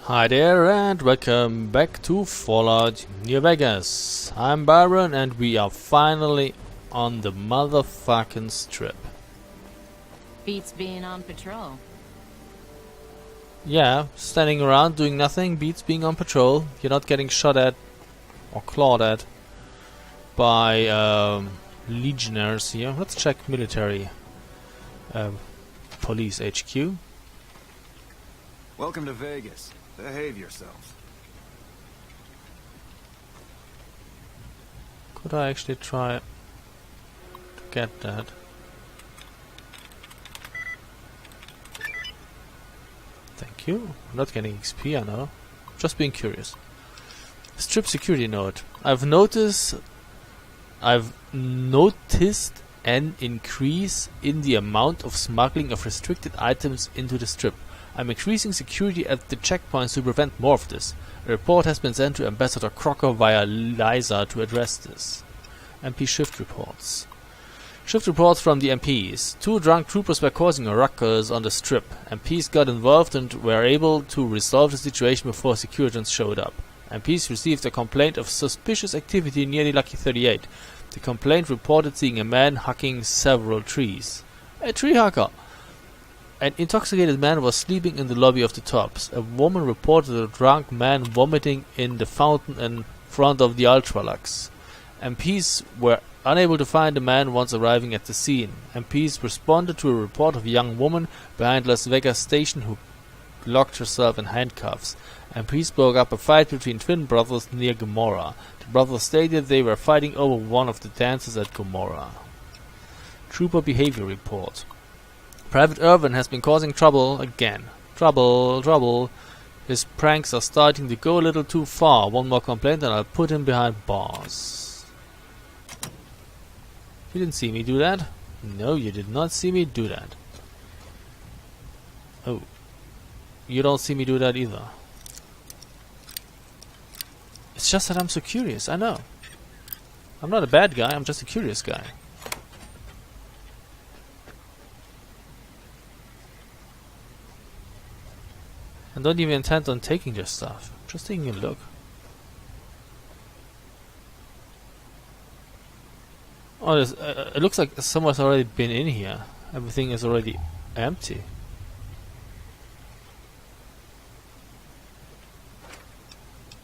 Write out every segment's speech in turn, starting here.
Hi there and welcome back to Fallout New Vegas. I'm Byron and we are finally on the motherfucking strip. Beats being on patrol. Yeah, standing around doing nothing beats being on patrol. You're not getting shot at or clawed at by legionnaires here. Let's check military police HQ. Welcome to Vegas. Behave yourself. Could I actually try to get that? Thank you. I'm not getting XP, I know. Just being curious. Strip security note. I've noticed an increase in the amount of smuggling of restricted items into the strip. I'm increasing security at the checkpoints to prevent more of this. A report has been sent to Ambassador Crocker via Liza to address this. MP shift reports. Shift reports from the MPs. 2 drunk troopers were causing a ruckus on the strip. MPs got involved and were able to resolve the situation before securities showed up. MPs received a complaint of suspicious activity near the Lucky 38. The complaint reported seeing a man hucking several trees. A tree hacker! An intoxicated man was sleeping in the lobby of the Tops. A woman reported a drunk man vomiting in the fountain in front of the Ultralux. MPs were unable to find the man once arriving at the scene. MPs responded to a report of a young woman behind Las Vegas station who locked herself in handcuffs. MPs broke up a fight between twin brothers near Gomorrah. The brothers stated they were fighting over one of the dancers at Gomorrah. Trooper behavior report. Private Irvin has been causing trouble again. Trouble. His pranks are starting to go a little too far. One more complaint and I'll put him behind bars. You didn't see me do that? No, you did not see me do that. Oh. You don't see me do that either. It's just that I'm so curious, I know. I'm not a bad guy, I'm just a curious guy. I don't even intend on taking this stuff. Just taking a look. Oh, it looks like someone's already been in here. Everything is already empty.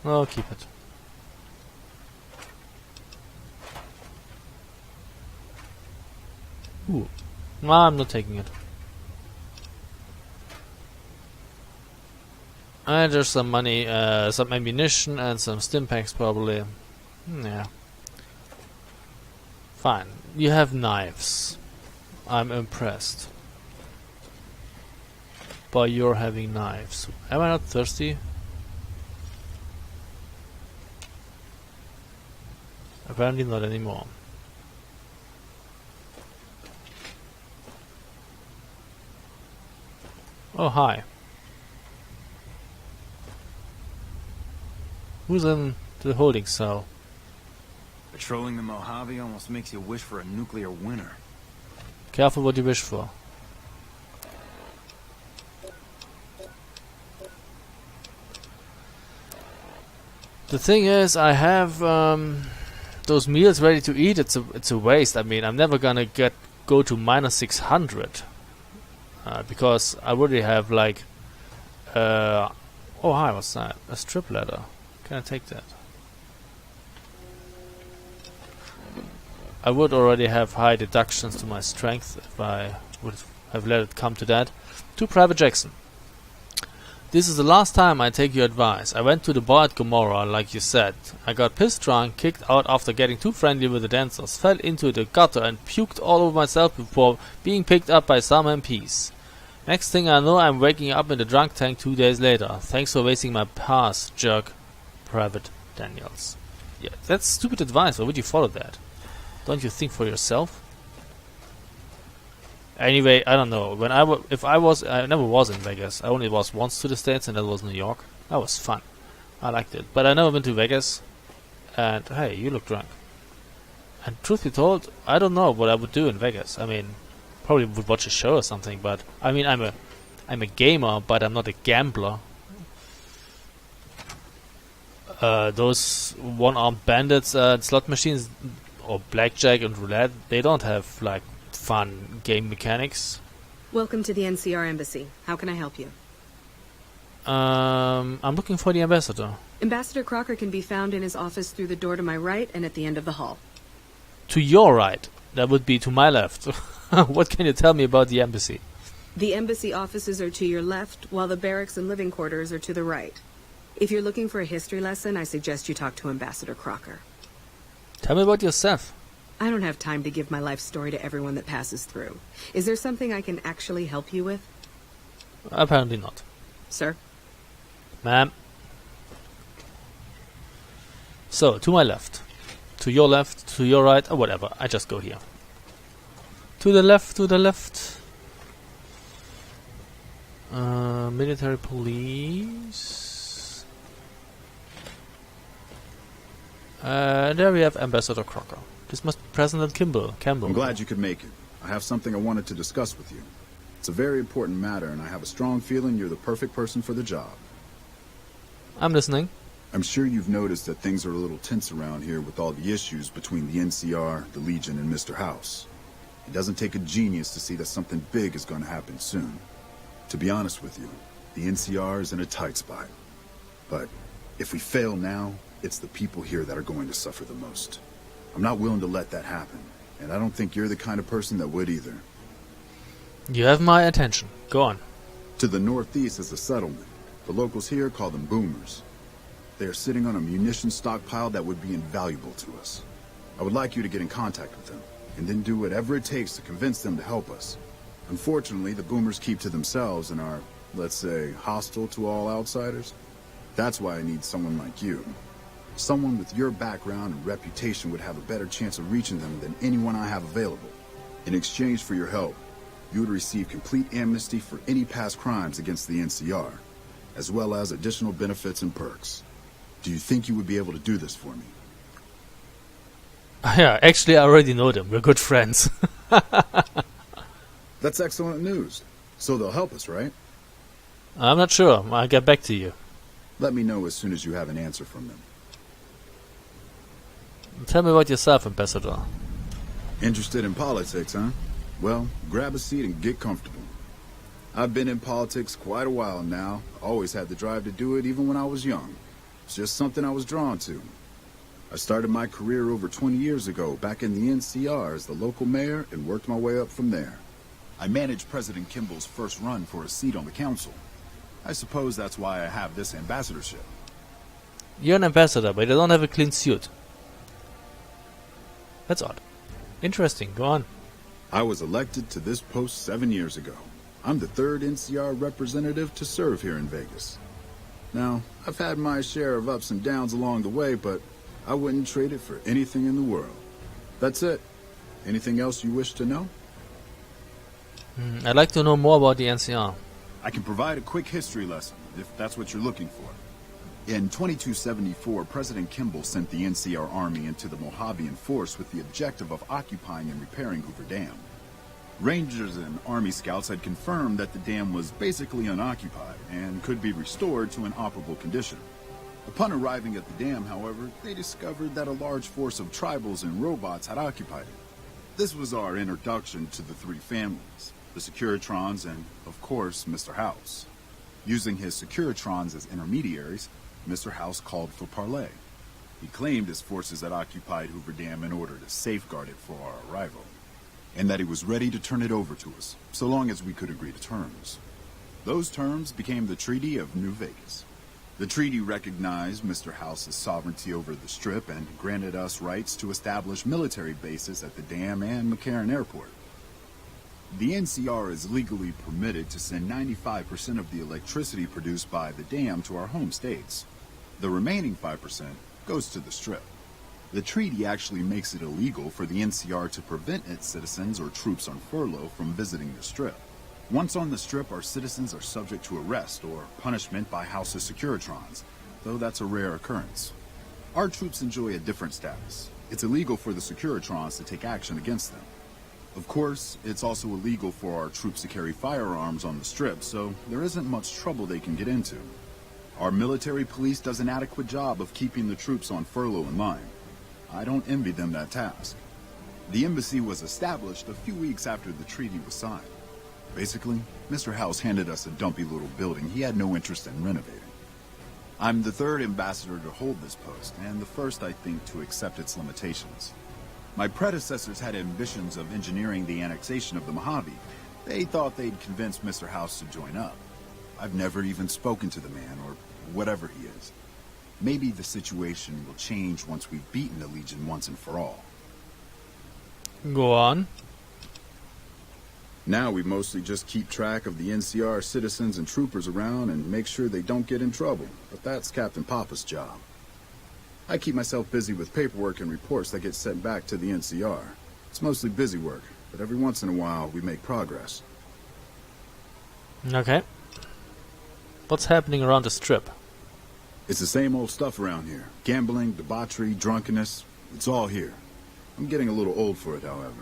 I'll keep it. Ooh. No, I'm not taking it. And there's some money, some ammunition and some stim packs probably. Yeah. Fine. You have knives. I'm impressed by your having knives. Am I not thirsty? Apparently not anymore. Oh, hi. Who's in the holding cell? Patrolling the Mojave almost makes you wish for a nuclear winter. Careful what you wish for. The thing is, I have those meals ready to eat. It's a waste. I mean, I'm never gonna go to minus 600 because I already have like. Oh hi, what's that? A strip ladder. Can I take that? I would already have high deductions to my strength if I would have let it come to that. To Private Jackson. This is the last time I take your advice. I went to the bar at Gomorrah, like you said. I got pissed drunk, kicked out after getting too friendly with the dancers, fell into the gutter and puked all over myself before being picked up by some MPs. Next thing I know, I'm waking up in the drunk tank 2 days later. Thanks for wasting my pass, jerk. Private Daniels. Yeah, that's stupid advice. Why would you follow that? Don't you think for yourself? Anyway, I don't know. When I never was in Vegas. I only was once to the States, and that was New York. That was fun. I liked it. But I never been to Vegas. And hey, you look drunk. And truth be told, I don't know what I would do in Vegas. I mean, probably would watch a show or something. But I mean, I'm a gamer, but I'm not a gambler. Those one-armed bandits, slot machines, or blackjack and roulette, they don't have, like, fun game mechanics. Welcome to the NCR Embassy. How can I help you? I'm looking for the ambassador. Ambassador Crocker can be found in his office through the door to my right and at the end of the hall. To your right. That would be to my left. What can you tell me about the embassy? The embassy offices are to your left, while the barracks and living quarters are to the right. If you're looking for a history lesson, I suggest you talk to Ambassador Crocker. Tell me about yourself. I don't have time to give my life story to everyone that passes through. Is there something I can actually help you with? Apparently not. Sir? Ma'am. So, to my left, to your right, or whatever. I just go here. To the left, to the left. Military police. There we have Ambassador Crocker. This must be President Campbell. I'm glad you could make it. I have something I wanted to discuss with you. It's a very important matter, and I have a strong feeling you're the perfect person for the job. I'm listening. I'm sure you've noticed that things are a little tense around here with all the issues between the NCR, the Legion, and Mr. House. It doesn't take a genius to see that something big is going to happen soon. To be honest with you, the NCR is in a tight spot. But if we fail now, it's the people here that are going to suffer the most. I'm not willing to let that happen, and I don't think you're the kind of person that would either. You have my attention. Go on. To the northeast is a settlement. The locals here call them boomers. They are sitting on a munitions stockpile that would be invaluable to us. I would like you to get in contact with them, and then do whatever it takes to convince them to help us. Unfortunately, the boomers keep to themselves and are, let's say, hostile to all outsiders. That's why I need someone like you. Someone with your background and reputation would have a better chance of reaching them than anyone I have available. In exchange for your help, you would receive complete amnesty for any past crimes against the NCR, as well as additional benefits and perks. Do you think you would be able to do this for me? Yeah, actually I already know them. We're good friends. That's excellent news. So they'll help us, right? I'm not sure. I'll get back to you. Let me know as soon as you have an answer from them. Tell me about yourself, Ambassador. Interested in politics, huh? Well, grab a seat and get comfortable. I've been in politics quite a while now. Always had the drive to do it even when I was young. It's just something I was drawn to. I started my career over 20 years ago back in the NCR as the local mayor and worked my way up from there. I managed President Kimball's first run for a seat on the council. I suppose that's why I have this ambassadorship. You're an ambassador, but you don't have a clean suit. That's odd. Interesting, go on. I was elected to this post 7 years ago. I'm the third NCR representative to serve here in Vegas. Now, I've had my share of ups and downs along the way, but I wouldn't trade it for anything in the world. That's it. Anything else you wish to know? I'd like to know more about the NCR. I can provide a quick history lesson, if that's what you're looking for. In 2274, President Kimball sent the NCR Army into the Mojavian force with the objective of occupying and repairing Hoover Dam. Rangers and Army scouts had confirmed that the dam was basically unoccupied and could be restored to an operable condition. Upon arriving at the dam, however, they discovered that a large force of tribals and robots had occupied it. This was our introduction to the three families, the Securitrons and, of course, Mr. House. Using his Securitrons as intermediaries, Mr. House called for parley. He claimed his forces had occupied Hoover Dam in order to safeguard it for our arrival, and that he was ready to turn it over to us, so long as we could agree to terms. Those terms became the Treaty of New Vegas. The treaty recognized Mr. House's sovereignty over the Strip and granted us rights to establish military bases at the dam and McCarran Airport. The NCR is legally permitted to send 95% of the electricity produced by the dam to our home states. The remaining 5% goes to the Strip. The treaty actually makes it illegal for the NCR to prevent its citizens or troops on furlough from visiting the Strip. Once on the Strip, our citizens are subject to arrest or punishment by House's Securitrons, though that's a rare occurrence. Our troops enjoy a different status. It's illegal for the Securitrons to take action against them. Of course, it's also illegal for our troops to carry firearms on the Strip, so there isn't much trouble they can get into. Our military police does an adequate job of keeping the troops on furlough in line. I don't envy them that task. The embassy was established a few weeks after the treaty was signed. Basically, Mr. House handed us a dumpy little building he had no interest in renovating. I'm the third ambassador to hold this post, and the first, I think, to accept its limitations. My predecessors had ambitions of engineering the annexation of the Mojave. They thought they'd convince Mr. House to join up. I've never even spoken to the man, or whatever he is. Maybe the situation will change once we've beaten the Legion once and for all. Go on. Now we mostly just keep track of the NCR citizens and troopers around and make sure they don't get in trouble. But that's Captain Papa's job. I keep myself busy with paperwork and reports that get sent back to the NCR. It's mostly busy work, but every once in a while we make progress. Okay. What's happening around the strip? It's the same old stuff around here. Gambling, debauchery, drunkenness. It's all here. I'm getting a little old for it, however.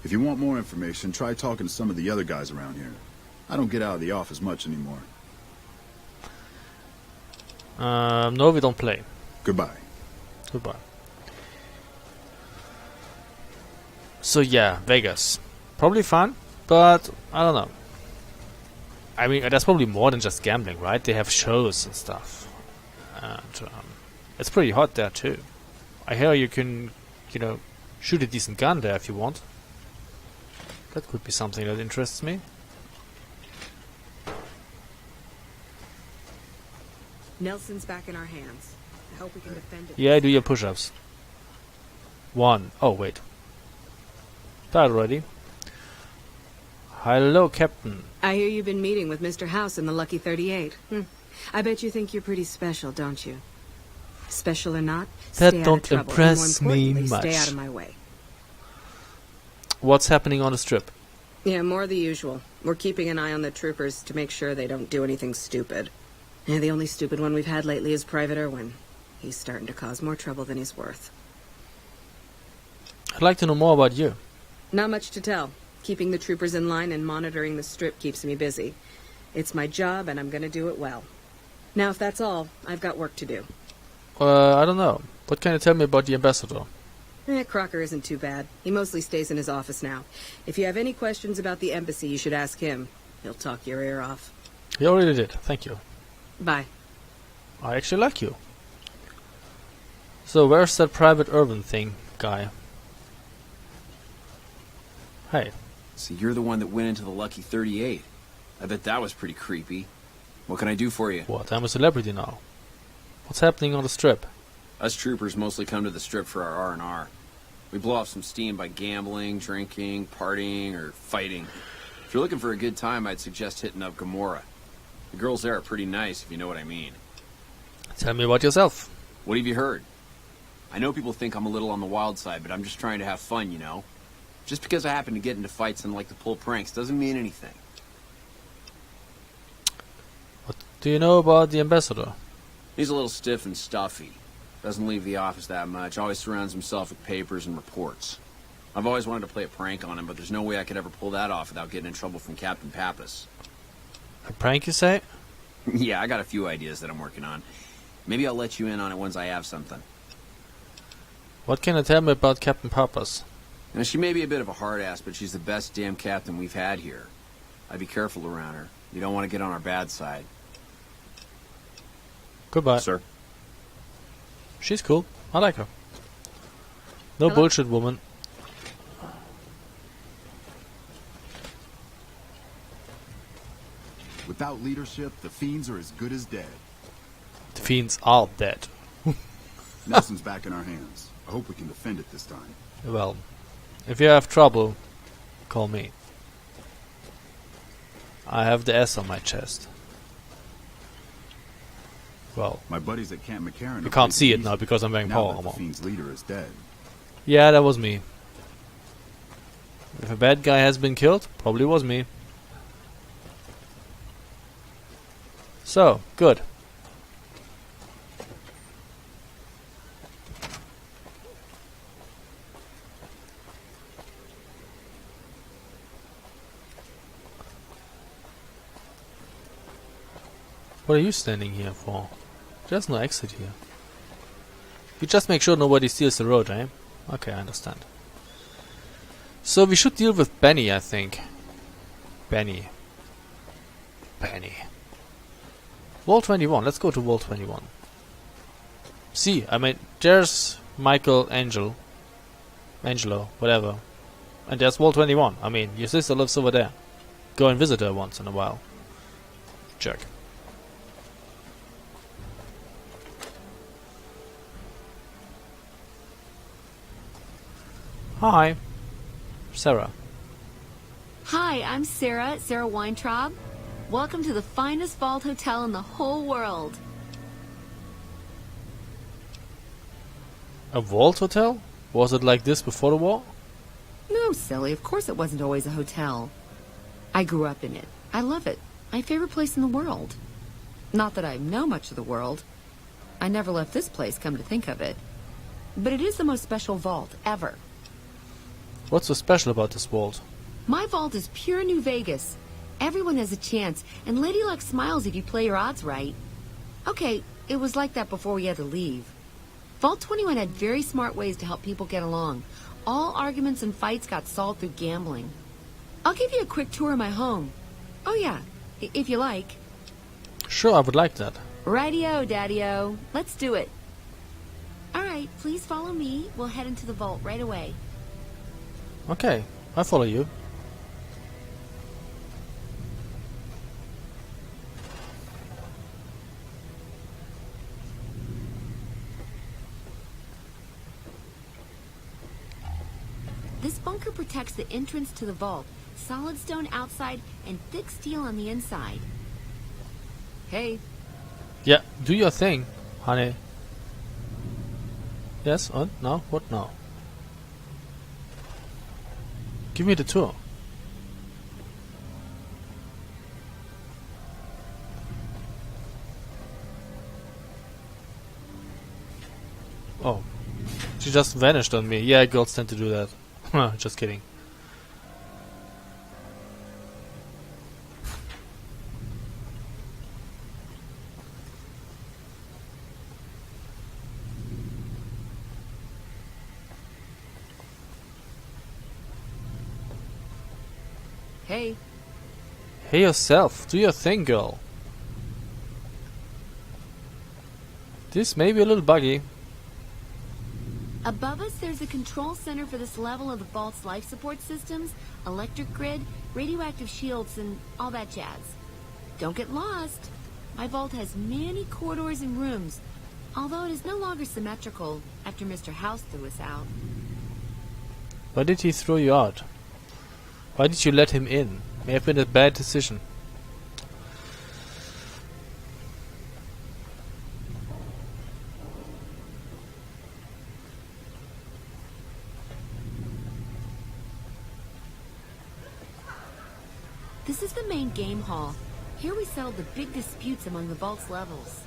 If you want more information, try talking to some of the other guys around here. I don't get out of the office much anymore. No, we don't play. Goodbye. Goodbye. So yeah, Vegas. Probably fun, but I don't know. I mean, there's probably more than just gambling, right? They have shows and stuff. And it's pretty hot there too. I hear you can, shoot a decent gun there if you want. That could be something that interests me. Nelson's back in our hands. I hope we can defend it. Yeah, do your push-ups. 1. Oh, wait. That already. Hello, Captain. I hear you've been meeting with Mr. House in the Lucky 38. I bet you think you're pretty special, don't you? Special or not, That stay out don't of trouble, impress and more me importantly, much. Stay out of my way. What's happening on the strip? Yeah, more of the usual. We're keeping an eye on the troopers to make sure they don't do anything stupid. Yeah, the only stupid one we've had lately is Private Irwin. He's starting to cause more trouble than he's worth. I'd like to know more about you. Not much to tell. Keeping the troopers in line and monitoring the strip keeps me busy. It's my job, and I'm going to do it well. Now, if that's all, I've got work to do. I don't know. What can you tell me about the ambassador? Crocker isn't too bad. He mostly stays in his office now. If you have any questions about the embassy, you should ask him. He'll talk your ear off. He already did. Thank you. Bye. I actually like you. So where's that Private Irwin thing, guy? Hey. So you're the one that went into the Lucky 38. I bet that was pretty creepy. What can I do for you? What? I'm a celebrity now. What's happening on the strip? Us troopers mostly come to the strip for our R&R. We blow off some steam by gambling, drinking, partying, or fighting. If you're looking for a good time, I'd suggest hitting up Gomorrah. The girls there are pretty nice, if you know what I mean. Tell me about yourself. What have you heard? I know people think I'm a little on the wild side, but I'm just trying to have fun, you know? Just because I happen to get into fights and like to pull pranks doesn't mean anything. What do you know about the ambassador? He's a little stiff and stuffy. Doesn't leave the office that much. Always surrounds himself with papers and reports. I've always wanted to play a prank on him, but there's no way I could ever pull that off without getting in trouble from Captain Pappas. A prank, you say? Yeah, I got a few ideas that I'm working on. Maybe I'll let you in on it once I have something. What can you tell me about Captain Pappas? Now, she may be a bit of a hard ass, but she's the best damn captain we've had here. I'd be careful around her. You don't want to get on our bad side. Goodbye. Sir? She's cool. I like her. No Hello? bullshit, woman. Without leadership, the Fiends are as good as dead. The fiends are dead. Nelson's back in our hands. I hope we can defend it this time. Well, if you have trouble, call me. I have the S on my chest. Well, My buddies at Camp McCarran. you can't see it now because I'm wearing now power that the armor. Fiend's leader is dead. Yeah, that was me. If a bad guy has been killed, probably was me. So, good. What are you standing here for? There's no exit here. You just make sure nobody steals the road, eh? Okay, I understand. So we should deal with Benny, I think. Benny. Wall 21. Let's go to Wall 21. See, I mean, there's Angelo, whatever. And there's Wall 21. I mean, your sister lives over there. Go and visit her once in a while. Jerk. Hi. Sarah. Hi, I'm Sarah Weintraub. Welcome to the finest vault hotel in the whole world. A vault hotel? Was it like this before the war? No, silly, of course it wasn't always a hotel. I grew up in it. I love it. My favorite place in the world. Not that I know much of the world. I never left this place, come to think of it. But it is the most special vault ever. What's so special about this vault? My vault is pure New Vegas. Everyone has a chance, and Lady Luck smiles if you play your odds right. Okay, it was like that before we had to leave. Vault 21 had very smart ways to help people get along. All arguments and fights got solved through gambling. I'll give you a quick tour of my home. Oh yeah, if you like. Sure, I would like that. Rightio, Daddy-o. Let's do it. Alright, please follow me. We'll head into the vault right away. Okay, I follow you. This bunker protects the entrance to the vault. Solid stone outside and thick steel on the inside. Hey. Yeah, do your thing, honey. Yes, and now? What now? Give me the tour. Oh. She just vanished on me. Yeah, girls tend to do that. Just kidding. Hey. Hey yourself, do your thing, girl. This may be a little buggy. Above us, there's a control center for this level of the vault's life support systems, electric grid, radioactive shields, and all that jazz. Don't get lost. My vault has many corridors and rooms, although it is no longer symmetrical after Mr. House threw us out. Why did he throw you out? Why did you let him in? May have been a bad decision. This is the main game hall. Here we settled the big disputes among the vault's levels.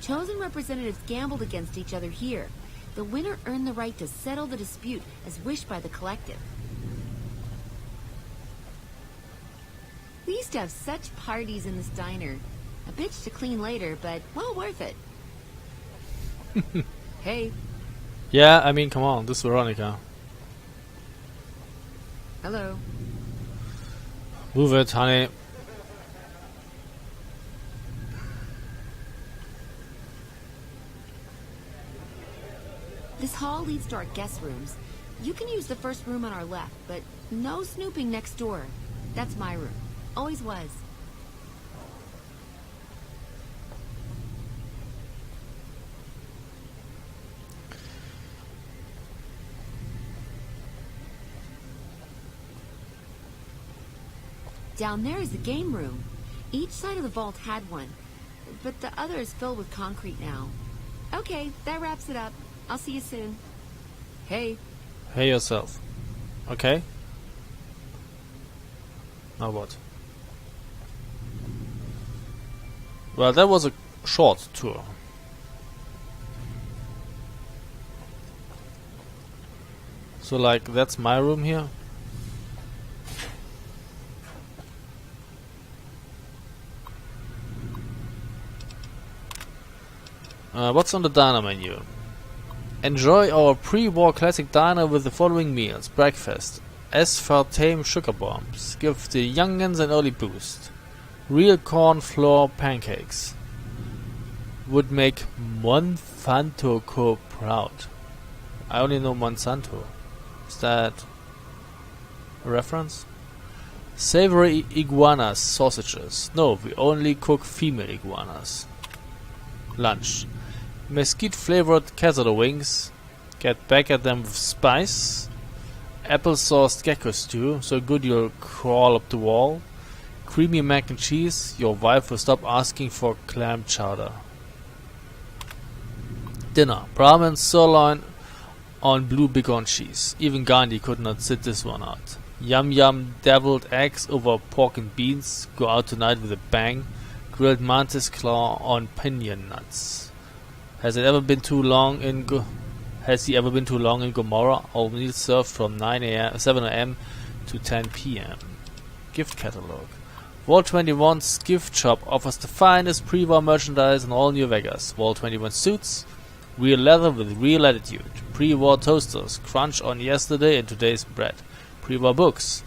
Chosen representatives gambled against each other here. The winner earned the right to settle the dispute as wished by the collective. We used to have such parties in this diner. A bitch to clean later, but well worth it. Hey. Yeah, I mean, come on, this is Veronica. Hello. Move it, honey. This hall leads to our guest rooms. You can use the first room on our left, but no snooping next door. That's my room. Always was. Down there is the game room. Each side of the vault had one, but the other is filled with concrete now. Okay, that wraps it up. I'll see you soon. Hey. Hey yourself. Okay? Now what? Well, that was a short tour. So, like, that's my room here. What's on the diner menu? Enjoy our pre-war classic diner with the following meals. Breakfast. Aspartame sugar bombs. Give the youngins an early boost. Real corn flour pancakes. Would make Monsanto Co. proud. I only know Monsanto. Is that a reference? Savory iguanas sausages. No, we only cook female iguanas. Lunch. Mesquite flavored quesadilla wings. Get back at them with spice. Apple sauced gecko stew, so good you'll crawl up the wall. Creamy mac and cheese. Your wife will stop asking for clam chowder. Dinner. Brahmin sirloin on blue bacon cheese. Even Gandhi could not sit this one out. Yum yum deviled eggs over pork and beans. Go out tonight with a bang. Grilled mantis claw on pinion nuts. Has he ever been too long in Gomorrah? All meals served from 7 a.m. to 10 p.m. Gift catalog. Wall 21's gift shop offers the finest pre-war merchandise in all New Vegas. Wall 21 suits, real leather with real attitude. Pre-war toasters, crunch on yesterday and today's bread. Pre-war books,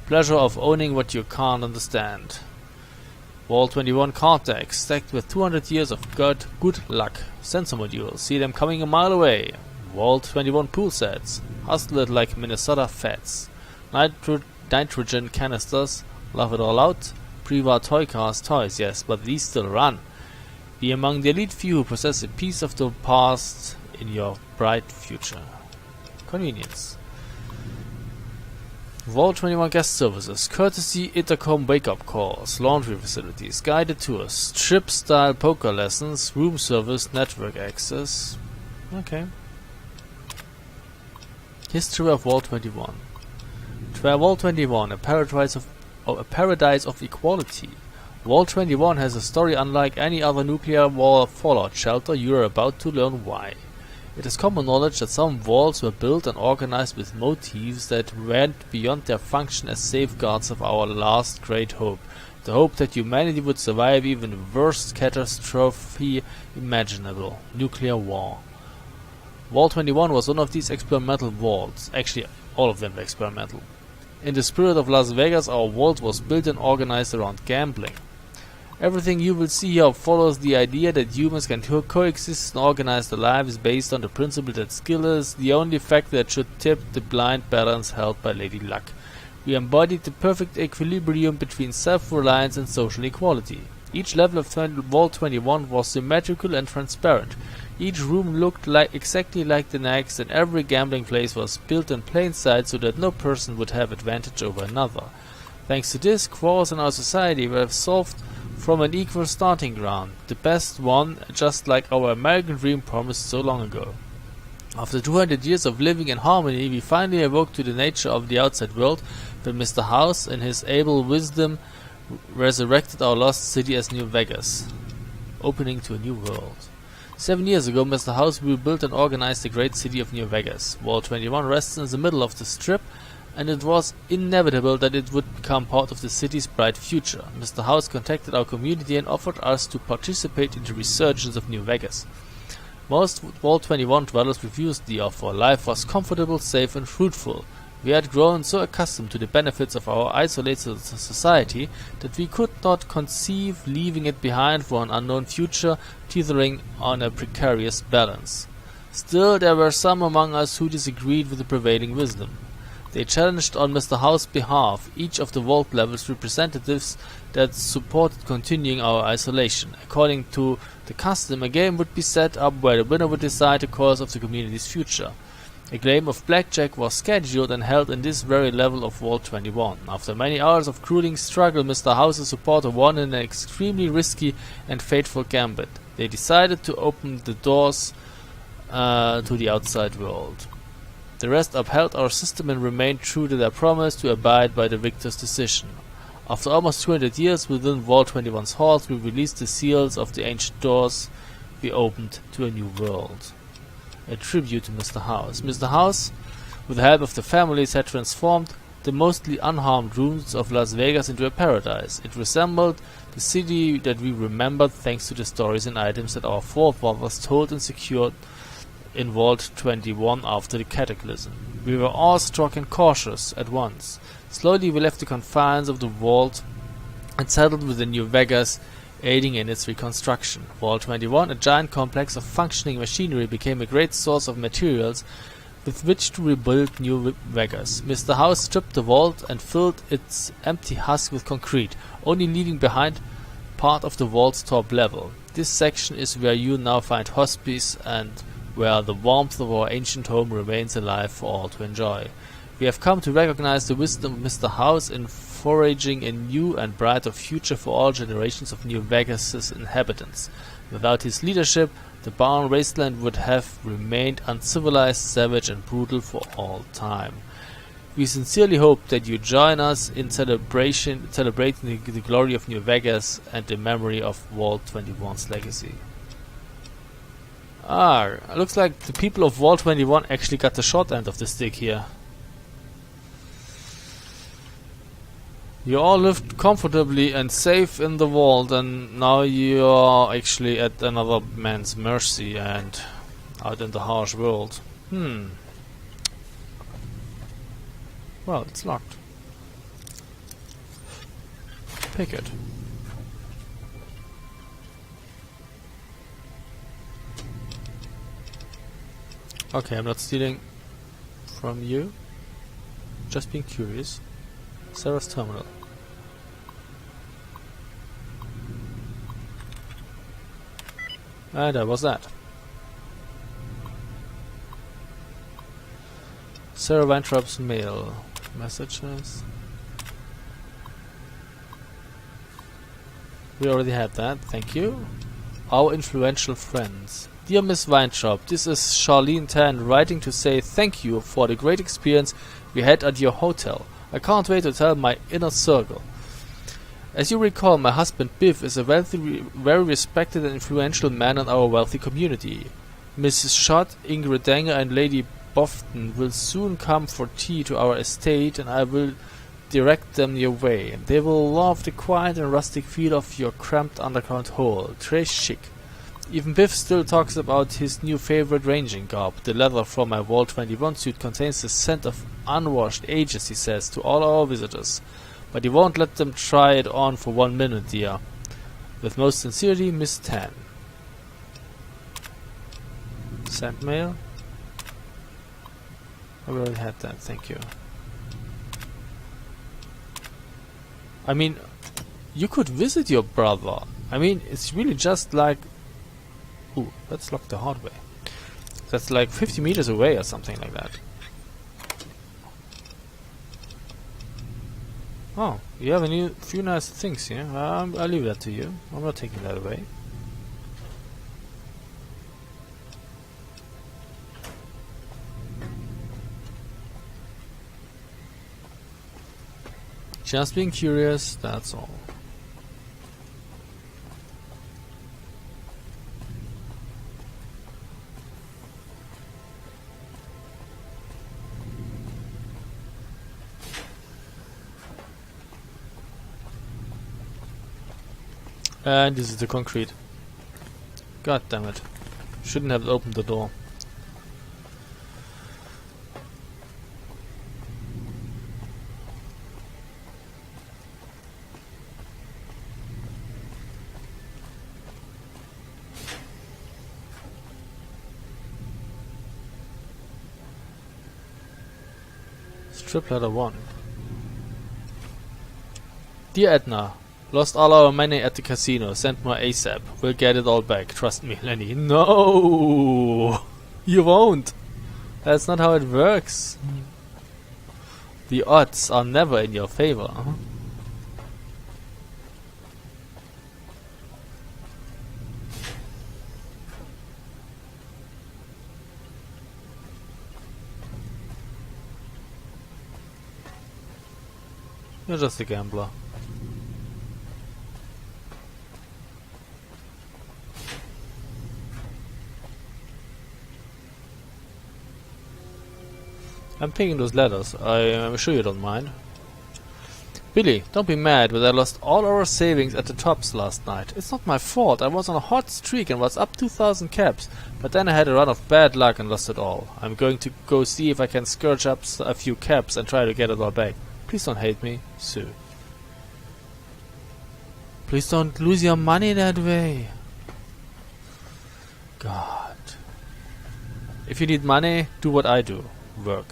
pleasure of owning what you can't understand. Wall 21 card decks, stacked with 200 years of good luck. Sensor modules, see them coming a mile away. Wall 21 pool sets, hustle it like Minnesota Fats. Nitrogen canisters, love it all out. Pre-war toy cars, toys, yes, but these still run. Be among the elite few who possess a piece of the past in your bright future. Convenience. Vault 21 guest services, courtesy intercom wake-up calls, laundry facilities, guided tours, strip-style poker lessons, room service, network access. Okay. History of Vault 21. Vault 21, a paradise of equality. Vault 21 has a story unlike any other nuclear war fallout shelter. You are about to learn why. It is common knowledge that some vaults were built and organized with motives that went beyond their function as safeguards of our last great hope, the hope that humanity would survive even the worst catastrophe imaginable, nuclear war. Vault 21 was one of these experimental vaults. Actually, all of them were experimental. In the spirit of Las Vegas, our vault was built and organized around gambling. Everything you will see here follows the idea that humans can coexist and organize their lives based on the principle that skill is the only factor that should tip the blind balance held by Lady Luck. We embodied the perfect equilibrium between self-reliance and social equality. Each level of Vault 21 was symmetrical and transparent. Each room looked exactly like the next, and every gambling place was built in plain sight so that no person would have advantage over another. Thanks to this, quarrels in our society were solved from an equal starting ground, the best one, just like our American dream promised so long ago. After 200 years of living in harmony, we finally awoke to the nature of the outside world when Mr. House, in his able wisdom, resurrected our lost city as New Vegas, opening to a new world. 7 years ago, Mr. House rebuilt and organized the great city of New Vegas. Vault 21 rests in the middle of the Strip, and it was inevitable that it would become part of the city's bright future. Mr. House contacted our community and offered us to participate in the resurgence of New Vegas. Most Vault 21 dwellers refused the offer. Life was comfortable, safe, and fruitful. We had grown so accustomed to the benefits of our isolated society that we could not conceive leaving it behind for an unknown future, teetering on a precarious balance. Still, there were some among us who disagreed with the prevailing wisdom. They challenged on Mr. House's behalf each of the vault levels representatives that supported continuing our isolation. According to the custom, a game would be set up where the winner would decide the course of the community's future. A game of blackjack was scheduled and held in this very level of Vault 21. After many hours of grueling struggle, Mr. House's supporter won in an extremely risky and fateful gambit. They decided to open the doors to the outside world. The rest upheld our system and remained true to their promise to abide by the victor's decision. After almost 200 years within Vault 21's halls, we released the seals of the ancient doors. We opened to a new world. A tribute to Mr. House. Mr. House, with the help of the families, had transformed the mostly unharmed rooms of Las Vegas into a paradise. It resembled The city that we remembered thanks to the stories and items that our forefathers told and secured in Vault 21 after the cataclysm. We were awestruck and cautious at once. Slowly we left the confines of the vault and settled within New Vegas, aiding in its reconstruction. Vault 21, a giant complex of functioning machinery, became a great source of materials with which to rebuild New Vegas. Mr. House stripped the vault and filled its empty husk with concrete, only leaving behind part of the vault's top level. This section is where you now find hospice and where the warmth of our ancient home remains alive for all to enjoy. We have come to recognize the wisdom of Mr. House in foraging a new and brighter future for all generations of New Vegas's inhabitants. Without his leadership, the barren wasteland would have remained uncivilized, savage, and brutal for all time. We sincerely hope that you join us in celebrating the glory of New Vegas and the memory of Vault 21's legacy. Looks like the people of Vault 21 actually got the short end of the stick here. You all lived comfortably and safe in the vault, and now you are actually at another man's mercy and out in the harsh world. Well, it's locked. Pick it. Okay, I'm not stealing from you. Just being curious. Sarah's terminal. And that was that. Sarah Weintrop's mail. Messages. We already had that, thank you. Our influential friends. Dear Miss Weintraub, this is Charlene Tan writing to say thank you for the great experience we had at your hotel. I can't wait to tell my inner circle. As you recall, my husband Biff is a wealthy, very respected and influential man in our wealthy community. Mrs. Schott, Ingrid Danger and Lady Bofton will soon come for tea to our estate, and I will direct them your way. They will love the quiet and rustic feel of your cramped underground hole. Très chic. Even Biff still talks about his new favorite ranging garb. The leather from my Vault 21 suit contains the scent of unwashed ages, he says to all our visitors. But he won't let them try it on for 1 minute, dear. With most sincerely, Miss Tan. Send mail. I already had that, thank you. I mean, you could visit your brother. I mean, it's really just like... Ooh, let's lock the hard way. That's like 50 meters away or something like that. Oh, you have a few nice things here. I'll leave that to you. I'm not taking that away. Just being curious, that's all. And this is the concrete. God damn it. Shouldn't have opened the door. Strip ladder 1. Dear Edna, lost all our money at the casino. Send more ASAP. We'll get it all back. Trust me, Lenny. No! You won't! That's not how it works. The odds are never in your favor. You're just a gambler. I'm picking those letters. I'm sure you don't mind. Billy, don't be mad, but I lost all our savings at the tops last night. It's not my fault. I was on a hot streak and was up 2,000 caps, but then I had a run of bad luck and lost it all. I'm going to go see if I can scourge up a few caps and try to get it all back. Please don't hate me, Sue. Please don't lose your money that way. God. If you need money, do what I do. Work.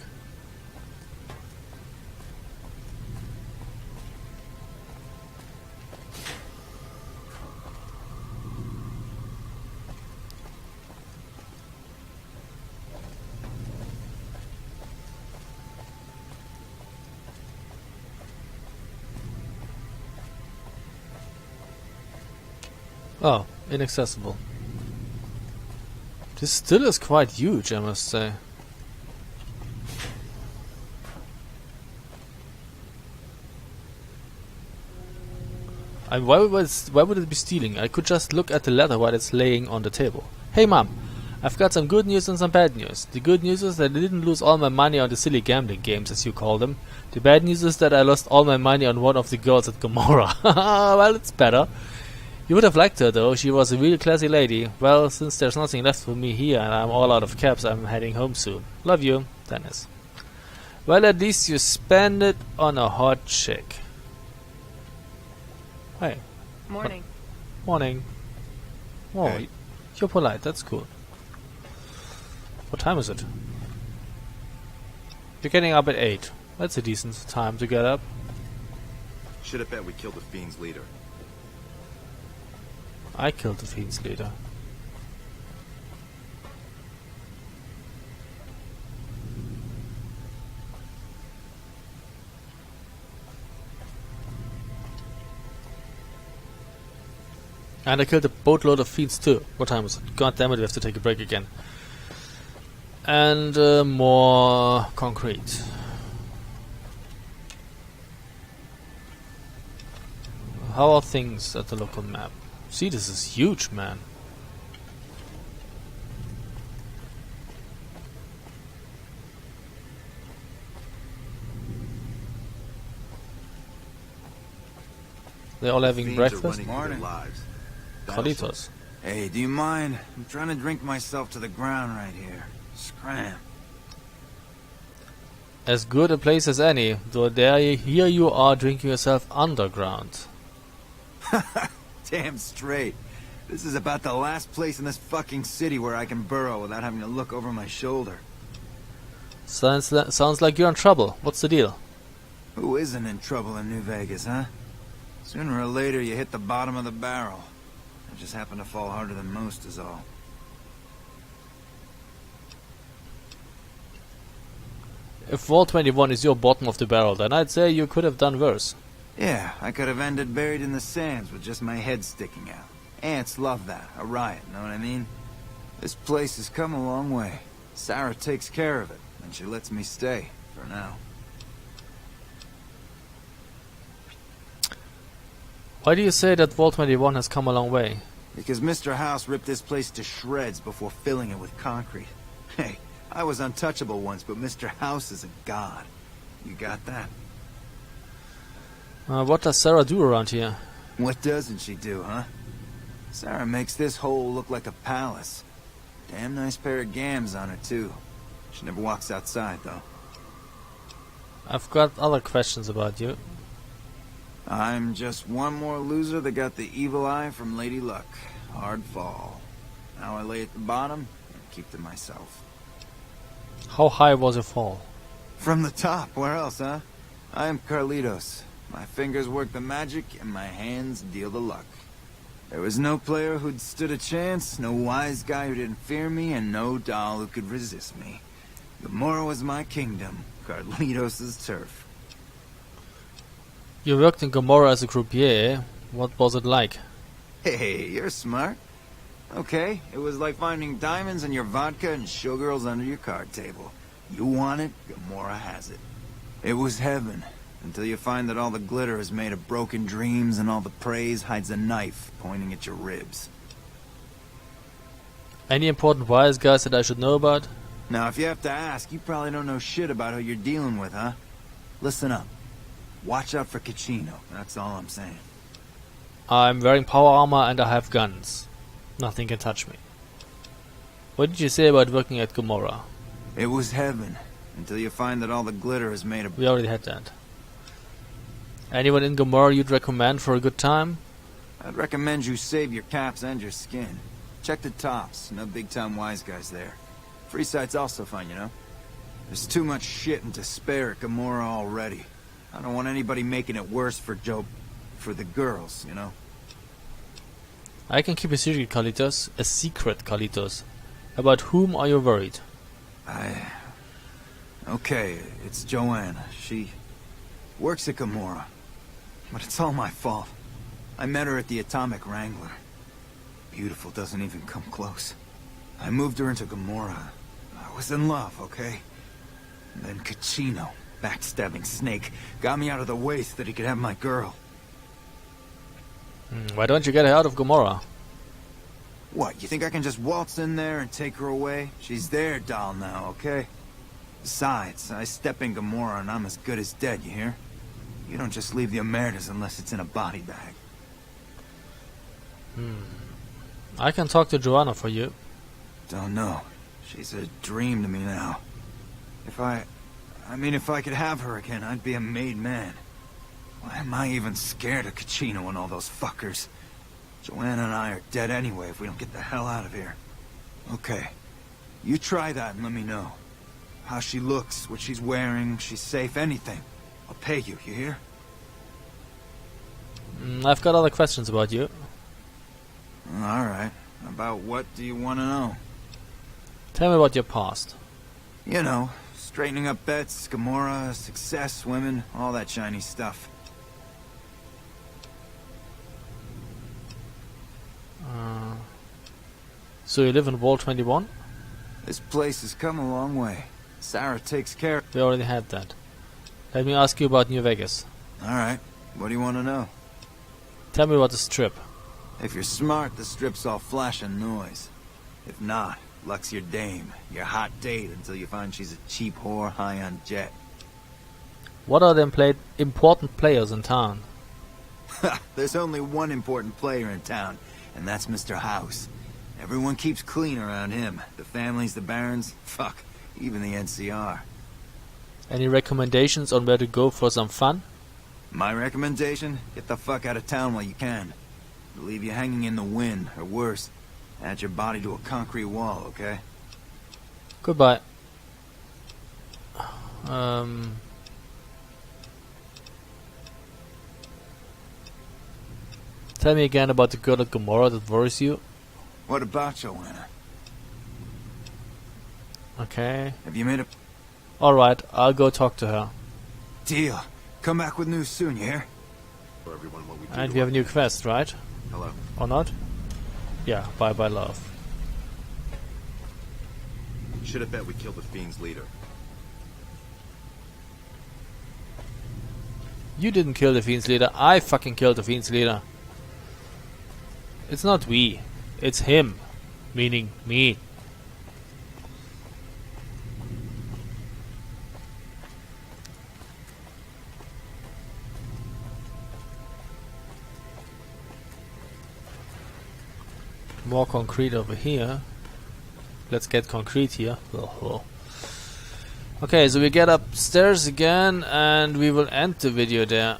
Oh, inaccessible. This still is quite huge, I must say. Why would it be stealing? I could just look at the letter while it's laying on the table. Hey Mom, I've got some good news and some bad news. The good news is that I didn't lose all my money on the silly gambling games, as you call them. The bad news is that I lost all my money on one of the girls at Gomorrah. Well, it's better. You would have liked her, though. She was a real classy lady. Well, since there's nothing left for me here and I'm all out of caps, I'm heading home soon. Love you, Dennis. Well, at least you spend it on a hot chick. Hey. Morning. Morning. Oh, Hey. you're polite. That's cool. What time is it? You're getting up at 8. That's a decent time to get up. Should have bet we killed the Fiend's leader. I killed the Fiend's leader. And I killed a boatload of Fiends too. What time is it? God damn it, we have to take a break again. And more concrete. How are things at the local map? See, this is huge, man. They're all having Fiends are breakfast? running for their lives. Carlitos. Hey, do you mind? I'm trying to drink myself to the ground right here. Scram. As good a place as any, though here you are drinking yourself underground. Damn straight. This is about the last place in this fucking city where I can burrow without having to look over my shoulder. Sounds like you're in trouble. What's the deal? Who isn't in trouble in New Vegas, huh? Sooner or later you hit the bottom of the barrel. I just happen to fall harder than most is all. If Vault 21 is your bottom of the barrel, then I'd say you could have done worse. Yeah, I could have ended buried in the sands with just my head sticking out. Ants love that. A riot, know what I mean? This place has come a long way. Sarah takes care of it, and she lets me stay, for now. Why do you say that Vault 21 has come a long way? Because Mr. House ripped this place to shreds before filling it with concrete. Hey, I was untouchable once, but Mr. House is a god. You got that? What does Sarah do around here? What doesn't she do, huh? Sarah makes this hole look like a palace. Damn nice pair of gams on her, too. She never walks outside, though. I've got other questions about you. I'm just one more loser that got the evil eye from Lady Luck. Hard fall. Now I lay at the bottom and keep to myself. How high was your fall? From the top, where else, huh? I am Carlitos. My fingers work the magic and my hands deal the luck. There was no player who'd stood a chance, no wise guy who didn't fear me, and no doll who could resist me. Gomorrah was my kingdom, Carlitos' turf. You worked in Gomorrah as a croupier, eh? What was it like? Hey, you're smart. Okay, it was like finding diamonds in your vodka and showgirls under your card table. You want it, Gomorrah has it. It was heaven, until you find that all the glitter is made of broken dreams and all the praise hides a knife pointing at your ribs. Any important wise guys that I should know about? Now, if you have to ask, you probably don't know shit about who you're dealing with, huh? Listen up. Watch out for Caccino, that's all I'm saying. I'm wearing power armor and I have guns. Nothing can touch me. What did you say about working at Gomorrah? It was heaven, until you find that all the glitter is made of... We already had that. Anyone in Gomorrah you'd recommend for a good time? I'd recommend you save your caps and your skin. Check the tops, no big-time wise guys there. Freeside's also fine, you know? There's too much shit and despair at Gomorrah already. I don't want anybody making it worse for for the girls, you know? I can keep a secret, Carlitos. A secret, Carlitos. About whom are you worried? Okay, it's Joanna. She works at Gomorrah. But it's all my fault. I met her at the Atomic Wrangler. Beautiful doesn't even come close. I moved her into Gomorrah. I was in love, okay? And then Caccino, backstabbing snake, got me out of the way so that he could have my girl. Why don't you get her out of Gomorrah? What, you think I can just waltz in there and take her away? She's their doll now, okay? Besides, I step in Gomorrah and I'm as good as dead, you hear? You don't just leave the Emeritus unless it's in a body bag. I can talk to Joanna for you. Don't know. She's a dream to me now. If I could have her again, I'd be a made man. Why am I even scared of Caccino and all those fuckers? Joanna and I are dead anyway if we don't get the hell out of here. Okay. You try that and let me know. How she looks, what she's wearing, she's safe, anything. I'll pay you, you hear? I've got other questions about you. Alright. About what do you want to know? Tell me about your past. You know, straightening up bets, Gomorrah, success, women, all that shiny stuff. So you live in Wall 21? This place has come a long way. Sarah takes care... We already had that. Let me ask you about New Vegas. Alright. What do you want to know? Tell me about the Strip. If you're smart, the Strip's all flash and noise. If not, luck's your dame, your hot date until you find she's a cheap whore high on jet. What are the important players in town? There's only one important player in town, and that's Mr. House. Everyone keeps clean around him. The families, the barons, fuck, even the NCR. Any recommendations on where to go for some fun? My recommendation? Get the fuck out of town while you can. It'll leave you hanging in the wind, or worse, add your body to a concrete wall, okay? Goodbye. Tell me again about the girl at Gomorrah that worries you. What about Joanna? Okay. Have you made a... Alright, I'll go talk to her. Deal. Come back with news soon, you hear? For everyone, what we do And to we have a our- new quest, right? Hello. Or not? Yeah, bye bye love. Should have bet we killed the Fiend's leader. You didn't kill the Fiend's leader, I fucking killed the Fiend's leader. It's not we, it's him. Meaning me. More concrete over here. Let's get concrete here. Okay, so we get upstairs again and we will end the video there.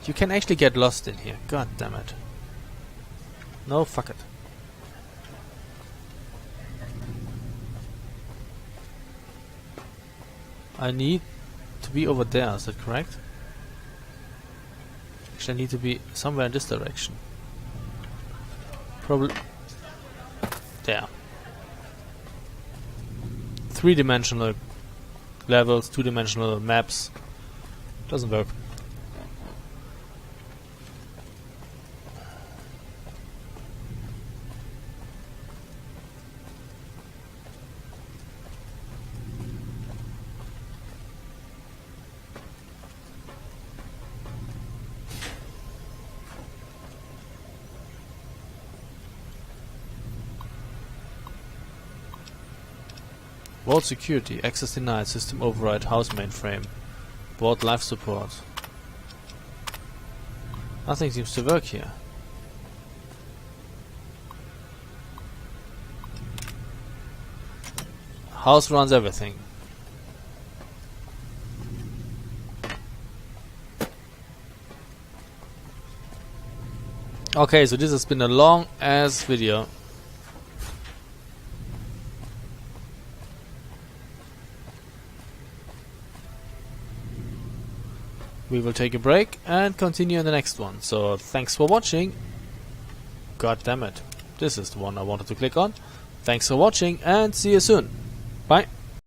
You can actually get lost in here. God damn it. No, fuck it. I need to be over there, is that correct? Actually, I need to be somewhere in this direction. Probably there. 3-dimensional levels, 2-dimensional maps. Doesn't work. Vault security. Access denied. System override. House mainframe. Vault life support. Nothing seems to work here. House runs everything. Okay, so this has been a long ass video. We will take a break and continue in the next one. So thanks for watching. God damn it. This is the one I wanted to click on. Thanks for watching and see you soon. Bye.